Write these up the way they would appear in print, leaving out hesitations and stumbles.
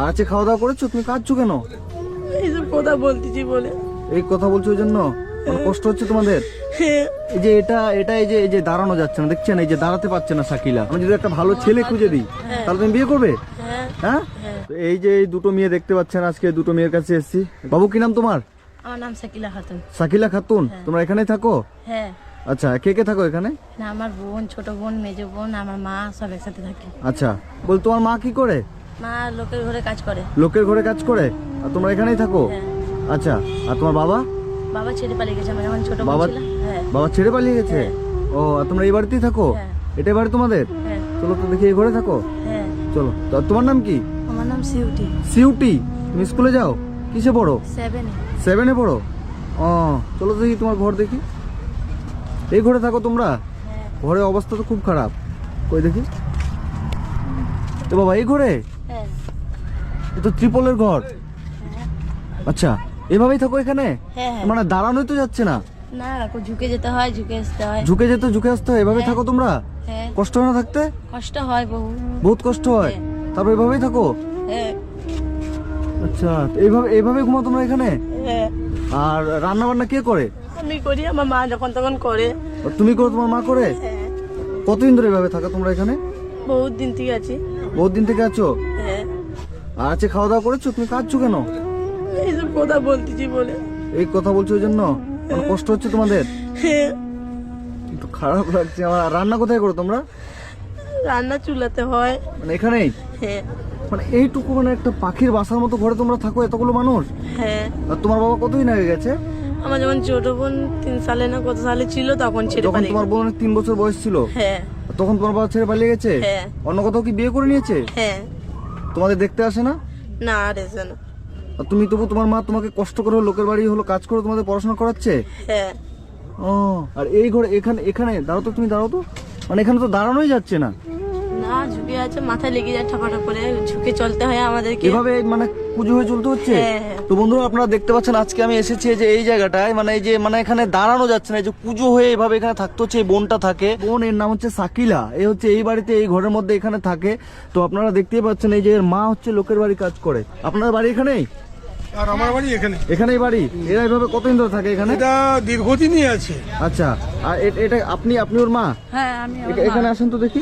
আচ্ছা, খাওয়া দাওয়া করেছো? তুমি কাঁদছো কেন? এইসব কথা বলতেছি বলে। এই কথা বলছো ওই জন্য কষ্ট হচ্ছে তোমাদের? এই যে এই যে দাঁড়ানো যাচ্ছে না, দেখছেন? এই যে দাঁড়াতে পারছে না শাকিলা। আমি যদি একটা ভালো ছেলে খুঁজে দিই তাহলে তুমি বিয়ে করবে? হ্যাঁ। তো এই যে এই দুটো মেয়ে দেখতে পাচ্ছেন, আজকে দুটো মেয়ের কাছে এসেছি। বাবু, কি নাম তোমার? আমার নাম শাকিলা খাতুন। শাকিলা খাতুন, তোমরা এখানেই থাকো? হ্যাঁ। আচ্ছা, কে কে থাকো এখানে? না, আমার বোন, ছোট বোন, মেজো বোন, আমার মা সব একসাথে থাকি। আচ্ছা, বল তোমার মা কি করে? মা লোকের ঘরে কাজ করে। লোকের ঘরে কাজ করে, আর তোমরা এখানেই থাকো? হ্যাঁ। আচ্ছা, আর তোমার বাবা? বাবা ছেড়ে পালিয়ে গেছে আমরা যখন ছোট বাবা ছিলাম। হ্যাঁ। বাবা ছেড়ে পালিয়ে গেছে? ও, আর তোমরা এই বাড়িতেই থাকো? হ্যাঁ। এটা বাড়ি তোমাদের? হ্যাঁ। চলো তো দেখি, এই ঘরে থাকো। হ্যাঁ। চলো। তো তোমার নাম কি? আমার নাম সিউটি। সিউটি। তুমি স্কুলে যাও? কিসে পড়ো? 7-এ। 7-এ পড়ো? ও, চলো দেখি তোমার ঘর দেখি। এই ঘরে থাকো তোমরা? হ্যাঁ। ঘরের অবস্থা তো খুব খারাপ। কই দেখি। তো বাবা, এই ঘরে? হ্যাঁ। এ তো ত্রিপলের ঘর। আচ্ছা, এভাবেই থাকো এখানে? হ্যাঁ। মানে দাঁড়ানোই তো যাচ্ছে না। না, ঝুঁকে যেতে হয়, ঝুঁকে আসতে হয়। ঝুঁকে যেতে ঝুঁকে আসতে হয়, এভাবে থাকো তোমরা? হ্যাঁ। কষ্ট হয় না থাকতে? কষ্ট হয় বহু। বহুত কষ্ট হয়। তারপর এভাবেই থাকো? হ্যাঁ। আচ্ছা, তো এইভাবে ঘুমাও তোমরা এখানে? হ্যাঁ। আর রান্না বান্না কে করে? আমি করি, আমার মা যখন তখন করে। আর তুমি করো, তোমার মা করে? হ্যাঁ। কতদিন ধরে এভাবে থাকা তোমরা এখানে? বহুত দিন থেকে আছি। বহুত দিন থেকে আছো? হ্যাঁ। আর আজকে খাওয়া দাওয়া করেছো? তুমি কাঁদছো কেন? এইসব কথা বলতেছি বলে। এই কথা বলছো ওই জন্য কষ্ট হচ্ছে তোমাদের? হ্যাঁ। একটু খারাপ লাগছে আমার। আর রান্না কোথায় করো তোমরা? রান্না চুলাতে হয়। মানে এখানেই? হ্যাঁ। মানে এইটুকু, মানে একটা পাখির বাসার মতো ঘরে তোমরা থাকো, এতগুলো মানুষ? হ্যাঁ। আর তোমার বাবা কতদিন আগে গেছে? আমার যখন ছোট বোন 3 সালে না কত সালে ছিল তখন ছেড়ে যখন পালিয়ে তোমার গেছে। বোনের 3 বছর বয়স ছিল? হ্যাঁ। তখন তোমার বাবা ছেড়ে পালিয়ে গেছে? হ্যাঁ। অন্য কোথাও কি বিয়ে করে নিয়েছে? হ্যাঁ। তোমাদের দেখতে আসে না? না, আর এসে না। আর তুমি তবু, তোমার মা তোমাকে কষ্ট করে লোকের বাড়ি হলো কাজ করে তোমাদের পড়াশোনা করাচ্ছে? হ্যাঁ। ও, আর এই ঘরে এখানে দাঁড়াও তো, তুমি দাঁড়াও তো। মানে এখানে তো দাঁড়ানোই যাচ্ছে না। না, ঝুঁকে আছে, মাথায় লেগে যায় ঠাপাটা করে, ঝুঁকে চলতে হয় আমাদেরকে। এভাবে মানে কুজো হয়ে চলতে হচ্ছে? হ্যাঁ। তো বন্ধুরা, আপনারা দেখতে পাচ্ছেন আজকে আমি এসেছি এই যে এই জায়গাটায়, মানে এই যে মানে এখানে দাঁড়ানো যাচ্ছে না, এই যে কুজো হয়ে এভাবে এখানে থাকতে হচ্ছে। এই বোনটা থাকে, বোন, এর নাম হচ্ছে শাকিলা। এই হচ্ছে এই বাড়িতে, এই ঘরের মধ্যে এখানে থাকে। তো আপনারা দেখতেই পাচ্ছেন এই যে এর মা হচ্ছে লোকের বাড়ি কাজ করে। আপনার বাড়ি এখানেই? আর আমার বাড়ি এখানে। এখানেই বাড়ি? এরা এইভাবে কতদিন ধরে থাকে এখানে? এটা দীর্ঘদিনই আছে। আচ্ছা, আর এটা আপনি ওর মা? হ্যাঁ, আমি। এখানে আসেন তো দেখি।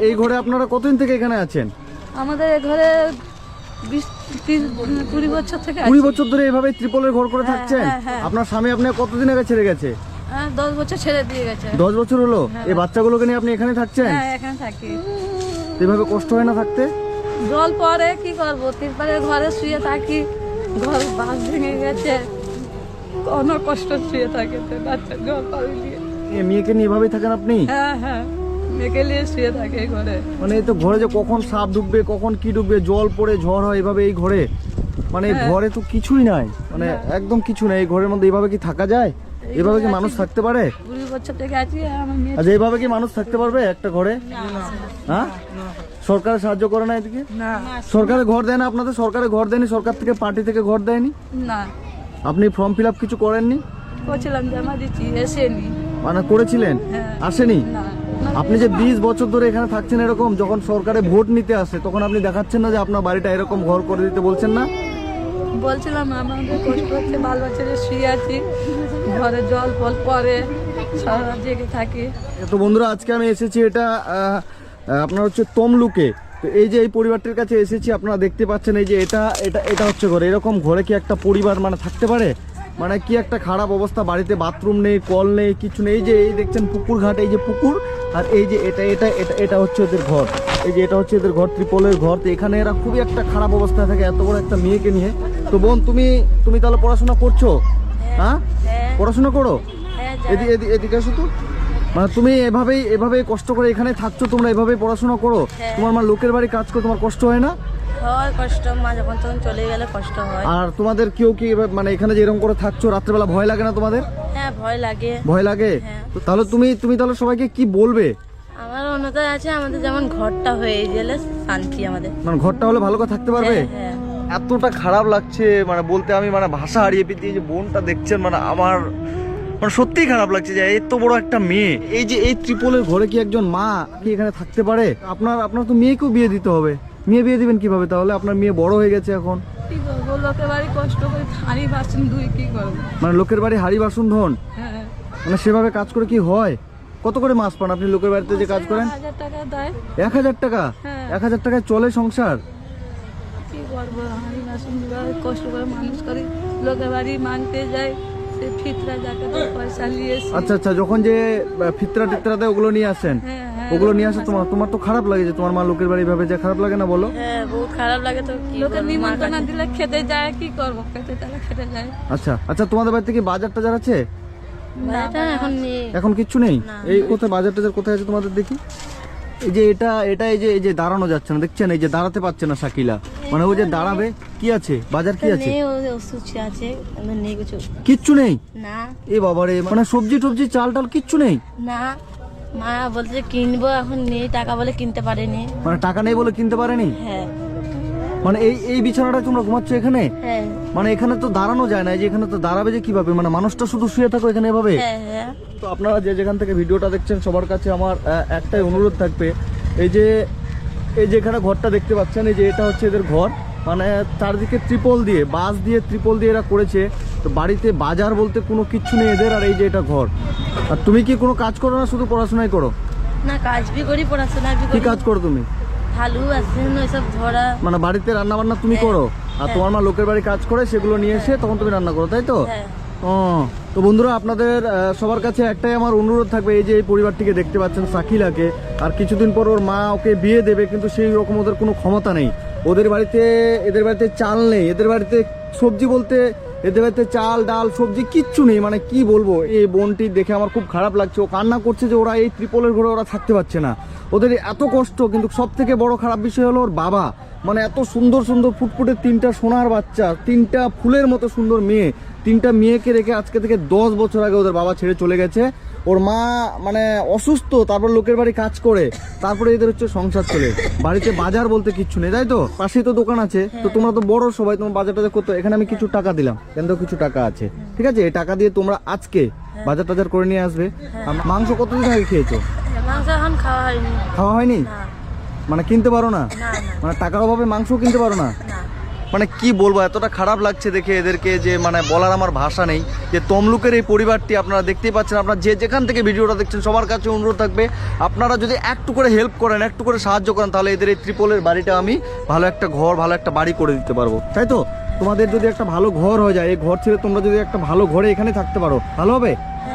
এই ঘরে আপনারা কতদিন থেকে এখানে আছেন? আমাদের ঘরে 20 বছর থেকে 20 বছর ধরে এইভাবে ত্রিপলের ঘর করে থাকছেন? হ্যাঁ, হ্যাঁ। আপনার স্বামী আপনার কতদিন আগে ছেড়ে গেছে? 10 বছর ছেড়ে দিয়ে গেছে। 10 বছর হলো? এই বাচ্চাগুলোকে নিয়ে আপনি এখানে থাকছেন? হ্যাঁ, এখানে থাকি। এভাবে কষ্ট হয় না থাকতে? জল পরে কি করবো, তিরপালের ঘরে শুয়ে থাকি, ঘর বাঁশ ভেঙে গেছে, অনেক কষ্ট শুয়ে থাকে বাচ্চা জল পানি দিয়ে। এই মেয়েকে নিয়ে এভাবেই থাকেন আপনি? হ্যাঁ, হ্যাঁ, মেয়েকে নিয়ে শুয়ে থাকে ঘরে। মানে এই তো ঘরে যে কখন সাপ ঢুকবে, কখন কি ঢুকবে, জল পড়ে ঝড় হয় এভাবে এই ঘরে। মানে এই ঘরে তো কিছুই নাই, মানে একদম কিছু নাই। এই ঘরের মধ্যে এইভাবে কি থাকা যায়? এভাবে কি মানুষ থাকতে পারে? 20 বছর থেকে আছি আমার মেয়ে। আচ্ছা, এইভাবে কি মানুষ থাকতে পারবে একটা ঘরে? হ্যাঁ? সরকারের সাহায্য করে না এদিকে? না, সরকারের ঘর দেয় না আপনাদের? সরকারের ঘর দেয়নি? সরকার থেকে, পার্টি থেকে ঘর দেয়নি? না, আপনি ফর্ম ফিল আপ কিছু করেননি? করছিলাম, জমা দিচ্ছি, এসেনি। মানে করেছিলেন? হ্যাঁ। আসেনি? না, আপনি যে 20 বছর ধরে এখানে থাকছেন এরকম, যখন সরকারে ভোট নিতে আসে তখন আপনি দেখাচ্ছেন না যে আপনার বাড়িটা এরকম ঘর করে দিতে, বলছেন না? বলছিলাম আমাদের কষ্ট হচ্ছে, বাল বাচ্চারা শুয়ে আছি, ঘরে জল ফল পরে, সারা জেগে থাকি। তো বন্ধুরা, আজকে আমি এসেছি এটা আপনার হচ্ছে তমলুকে। তো এই যে এই পরিবারটির কাছে এসেছি, আপনারা দেখতে পাচ্ছেন এই যে এটা হচ্ছে ঘরে। এরকম ঘরে কি একটা পরিবার মানে থাকতে পারে? মানে কি একটা খারাপ অবস্থা। বাড়িতে বাথরুম নেই, কল নেই, কিছু নেই। এই যে এই দেখছেন পুকুর ঘাট, এই যে পুকুর, আর এই যে এটা হচ্ছে ওদের ঘর। এই যে এটা হচ্ছে এদের ঘর, ত্রিপলের ঘর। তো এখানে এরা খুবই একটা খারাপ অবস্থায় থাকে এত বড় একটা মেয়েকে নিয়ে। তো বোন, তুমি তাহলে পড়াশোনা করছো? হ্যাঁ, পড়াশোনা করো। এদিকে আসো তো। মানে তুমি এভাবেই কষ্ট করে এখানে থাকছো, তোমরা এভাবেই পড়াশোনা করো? তোমার মা লোকের বাড়ি কাজ করে, তোমার কষ্ট হয় না? হয় কষ্ট, মা যখন তখন চলে গেলে কষ্ট হয়। আর তোমাদের কেউ কি মানে এখানে যে এরকম করে থাকছো, রাত্রেবেলা ভয় লাগে না তোমাদের? হ্যাঁ, ভয় লাগে। ভয় লাগে? হ্যাঁ। তো তাহলে তুমি তাহলে সবাইকে কি বলবে? আমার অনুরোধ আছে, আমাদের যেমন ঘরটা হয়ে গেলে শান্তি আমাদের। মানে ঘরটা হলে ভালো করে থাকতে পারবে? হ্যাঁ। এতটা খারাপ লাগছে মানে বলতে, আমি মানে ভাষা হারিয়ে পেয়েছি। এই যে বোনটা দেখছেন, মানে আমার মানে সত্যিই খারাপ লাগছে যে এত বড় একটা মেয়ে এই যে এই ত্রিপলের ঘরে কি একজন মা কি এখানে থাকতে পারে? আপনার তো মেয়েকেও বিয়ে দিতে হবে, মেয়ে বিয়ে দিবেন কিভাবে তাহলে? আপনার মেয়ে বড় হয়ে গেছে এখন। কি করবো, লোকের বাড়ি কষ্ট করে হাঁড়ি বাসন ধুই, কি করবো? মানে লোকের বাড়ি হাড়ি বাসন ধন, হ্যাঁ, মানে সেভাবে কাজ করে কি হয়? কত করে মাস পান আপনি লোকের বাড়িতে যে কাজ করেন? 1000 টাকা দেয়। 1000 টাকা? হ্যাঁ। 1000 টাকায় চলে সংসার? কি করবো, হাঁড়ি বাসন ধুই, কষ্ট করে মানুষ করি, লোকের বাড়ি মানতে যাই, সে ফিতরা যাকে পয়সা নিয়ে এসে। আচ্ছা আচ্ছা, যখন যে ফিতরা টিতরা দেয় ওগুলো নিয়ে আসেন, হ্যাঁ, হ্যাঁ। ওগুলো নিয়ে আসে তোমার তো খারাপ লাগে যে তোমার মা লোকের বাড়ি ভাবে, যে খারাপ লাগে না বলো? হ্যাঁ বহুত খারাপ লাগে তো কি লোকের করবো, নিমন্ত্রণ না দিলে খেতে যায়, কি করবো, খেতে চাইলে খেতে যায়। আচ্ছা আচ্ছা, তোমাদের বাড়িতে কি বাজার টাজার আছে? বাড়িটা এখন নেই। এখন কিচ্ছু নেই? এই কোথায় বাজার টাজার কোথায় আছে তোমাদের দেখি? এই যে এটা এই যে দাঁড়ানো যাচ্ছে না, দেখছেন? এই যে দাঁড়াতে পারছে না শাকিলা, মানে ও যে দাঁড়াবে। কি আছে বাজার, কি আছে? নেই, ওষুধ আছে, আমার নেই কিছু। কিচ্ছু নেই? না এ বাবারে, মানে সবজি টবজি চাল টাল কিচ্ছু নেই? না, মা বলছে কিনবো, এখন নেই টাকা বলে কিনতে পারেনি। মানে টাকা নেই বলে কিনতে পারেনি? হ্যাঁ মানে এই বিছানাটা তোমরা ঘুমাচ্ছ এখানে? হ্যাঁ মানে এখানে তো দাঁড়ানো যায় না, এই যে এখানে তো দাঁড়াবে যে কিভাবে? মানে মানুষটা শুধু শুয়ে থাকো এখানে এভাবে? হ্যাঁ হ্যাঁ। তো আপনারা যে যেখান থেকে ভিডিওটা দেখছেন সবার কাছে আমার একটাই অনুরোধ থাকবে, এই যে এখানে ঘরটা দেখতে পাচ্ছেন, এই যে এটা হচ্ছে এদের ঘর। মানে চারদিকে ত্রিপল দিয়ে, বাঁশ দিয়ে ত্রিপল দিয়ে এরা করেছে। তো বাড়িতে বাজার বলতে কোনো কিচ্ছু নেই এদের। আর এই যে এটা ঘর। আর তুমি কি কোনো কাজ করো না, শুধু পড়াশোনাই করো? না কাজ বি করি, পড়াশোনা বি কি করি। কাজ করো তুমি? আলু আছে ওইসব ধরা। মানে বাড়িতে রান্না বান্না তুমি করো, আর তোমার মা লোকের বাড়ি কাজ করে সেগুলো নিয়ে এসে তখন তুমি রান্না করো, তাই তো? হ্যাঁ ও, তো বন্ধুরা আপনাদের সবার কাছে একটাই আমার অনুরোধ থাকবে, এই যে এই পরিবারটিকে দেখতে পাচ্ছেন সাকিলাকে, আর কিছুদিন পর ওর মা ওকে বিয়ে দেবে, কিন্তু সেই রকম ওদের কোনো ক্ষমতা নেই। এদের বাড়িতে চাল নেই, এদের বাড়িতে সবজি বলতে, এদের বাড়িতে চাল ডাল সবজি কিচ্ছু নেই। মানে কি বলবো, এই বোনটি দেখে আমার খুব খারাপ লাগছে। ও কান্না করছে যে ওরা এই ত্রিপলের ঘরে ওরা থাকতে পারছে না, ওদের এত কষ্ট। কিন্তু সব থেকে বড় খারাপ বিষয় হলো ওর বাবা, মানে এত সুন্দর সুন্দর ফুটফুটে 3টা সোনার বাচ্চা, 3টা ফুলের মতো সুন্দর মেয়ে, 3টা মেয়েকে রেখে আজকে থেকে 10 বছর আগে ওদের বাবা ছেড়ে চলে গেছে। ওর মা মানে অসুস্থ, তারপর লোকের বাড়ি কাজ করে, তারপরে এদের হচ্ছে সংসার চলে। বাড়িতে বাজার বলতে কিচ্ছু নেই, তাই তো? পাশেই তো দোকান আছে, তো তোমরা তো বড় সবাই, তোমার বাজার টাজার করতে। এখানে আমি কিছু টাকা দিলাম, কিন্তু কিছু টাকা আছে, ঠিক আছে? এই টাকা দিয়ে তোমরা আজকে বাজার টাজার করে নিয়ে আসবে। মাংস কতদিন আগে খেয়েছো? মাংস এখন খাওয়া হয়নি। খাওয়া হয়নি? না মানে কিনতে পারো না? না মানে টাকার অভাবে মাংস কিনতে পারো না? না। মানে কি বলবো, এতটা খারাপ লাগছে দেখে এদেরকে যে মানে বলার আমার ভাষা নেই। যে তমলুকের এই পরিবারটি আপনারা দেখতেই পাচ্ছেন, আপনারা যে যেখান থেকে ভিডিওটা দেখছেন সবার কাছে অনুরোধ থাকবে, আপনারা যদি একটু করে হেল্প করেন, একটু করে সাহায্য করেন, তাহলে এদের এই ত্রিপলের বাড়িটা আমি ভালো একটা ঘর, ভালো একটা বাড়ি করে দিতে পারবো, তাই তো? তোমাদের যদি একটা ভালো ঘর হয়ে যায়, এই ঘর ছেড়ে তোমরা যদি একটা ভালো ঘরে এখানে থাকতে পারো, ভালো হবে?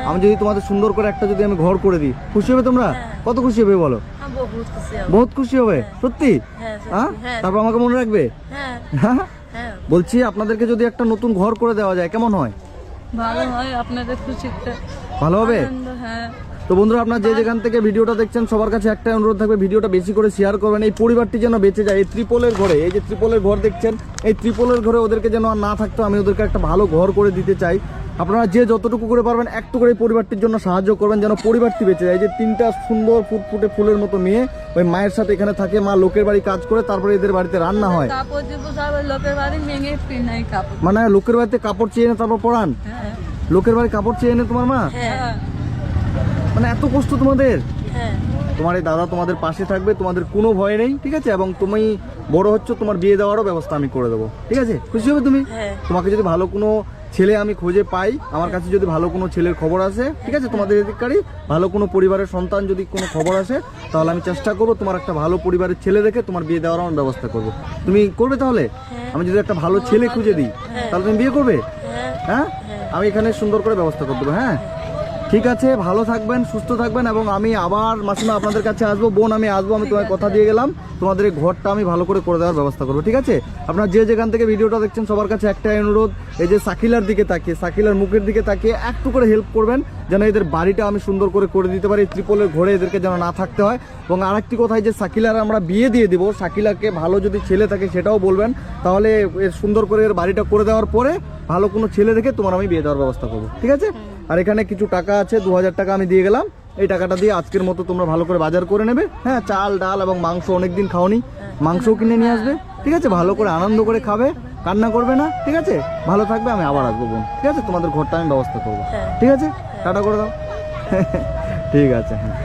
আমি যদি তোমাদের সুন্দর করে একটা যদি আমি ঘর করে দিই, খুশি হবে তোমরা? কত খুশি হবে বলো? আমি বহুত খুশি হব। বহুত খুশি হবে সত্যি? হ্যাঁ হ্যাঁ, সত্যি, হ্যাঁ তারপর আমাকে মনে রাখবে। হ্যাঁ হ্যাঁ, হ্যাঁ। বলছি আপনাদেরকে যদি একটা নতুন ঘর করে দেওয়া যায় কেমন হয়? ভালো হয়, আপনাদের খুশিতে ভালো হবে? আনন্দ, হ্যাঁ। তো বন্ধুরা আপনারা যে যেখান থেকে ভিডিওটা দেখছেন সবার কাছে একটাই অনুরোধ থাকবে, ভিডিওটা বেশি করে শেয়ার করবেন। এই পরিবারটি যেন বেঁচে যায়, এই ত্রিপলের ঘরে, এই যে ত্রিপলের ঘর দেখছেন, এই ত্রিপলের ঘরে ওদেরকে যেন আর না থাকতো, আমি ওদেরকে একটা ভালো ঘর করে দিতে চাই। আপনারা যে যতটুকু করে পারবেন একটু করে এই পরিবারটির জন্য সাহায্য করবেন, যেন পরিবারটি বেঁচে যায়। এই যে 3টা সুন্দর ফুটফুটে ফুলের মতো মেয়ে ওই মায়ের সাথে এখানে থাকে, মা লোকের বাড়ি কাজ করে, তারপরে এদের বাড়িতে রান্না হয়। কাপড় চোপড় সব লোকের বাড়ি ভেঙে নাই কাপড়। মানে লোকের বাড়িতে কাপড় চেয়ে এনে তারপর পরান? হ্যাঁ লোকের বাড়ি কাপড় চেয়ে এনে তোমার মা? হ্যাঁ। মানে এত কষ্ট তোমাদের? হ্যাঁ তোমার এই দাদা তোমাদের পাশে থাকবে, তোমাদের কোনো ভয় নেই, ঠিক আছে? এবং তুমি বড় হচ্ছ, তোমার বিয়ে দেওয়ারও ব্যবস্থা আমি করে দেবো, ঠিক আছে? খুশি হবে তুমি? হ্যাঁ। তোমাকে যদি ভালো কোনো ছেলে আমি খুঁজে পাই, আমার কাছে যদি ভালো কোনো ছেলের খবর আসে, ঠিক আছে, তোমাদের এদিককারই ভালো কোনো পরিবারের সন্তান যদি কোনো খবর আসে, তাহলে আমি চেষ্টা করবো তোমার একটা ভালো পরিবারের ছেলে দেখে তোমার বিয়ে দেওয়ার আমার ব্যবস্থা করবো। তুমি করবে তাহলে? আমি যদি একটা ভালো ছেলে খুঁজে দিই, তাহলে তুমি বিয়ে করবে? হ্যাঁ হ্যাঁ, আমি এখানে সুন্দর করে ব্যবস্থা করে দেবো। হ্যাঁ, ঠিক আছে, ভালো থাকবেন, সুস্থ থাকবেন, এবং আমি আবার মাসিমা আপনাদের কাছে আসবো। বোন আমি আসবো, আমি তোমায় কথা দিয়ে গেলাম, তোমাদের এই ঘরটা আমি ভালো করে দেওয়ার ব্যবস্থা করবো, ঠিক আছে? আপনারা যে যেখান থেকে ভিডিওটা দেখছেন সবার কাছে একটাই অনুরোধ, এই যে সাকিলার দিকে তাকিয়ে, সাকিলার মুখের দিকে তাকিয়ে একটু করে হেল্প করবেন, যেন এদের বাড়িটা আমি সুন্দর করে দিতে পারি, ত্রিপলের ঘরে এদেরকে যেন না থাকতে হয়। এবং আরেকটি কথা, যে সাকিলার আমরা বিয়ে দিয়ে দিব, সাকিলাকে ভালো যদি ছেলে থাকে সেটাও বলবেন, তাহলে এর সুন্দর করে এর বাড়িটা করে দেওয়ার পরে ভালো কোনো ছেলে দেখে তোমার আমি বিয়ে দেওয়ার ব্যবস্থা করবো, ঠিক আছে? আর এখানে কিছু টাকা আছে, 2000 টাকা আমি দিয়ে গেলাম। এই টাকাটা দিয়ে আজকের মতো তোমরা ভালো করে বাজার করে নেবে। হ্যাঁ, চাল ডাল এবং মাংস, অনেকদিন খাওনি, মাংসও কিনে নিয়ে আসবে, ঠিক আছে? ভালো করে আনন্দ করে খাবে, কান্না করবে না, ঠিক আছে? ভালো থাকবে, আমি আবার আসবো বোন, ঠিক আছে? তোমাদের ঘরটা আমি ব্যবস্থা করবো, ঠিক আছে? টাটা করে দাও। ঠিক আছে, হ্যাঁ।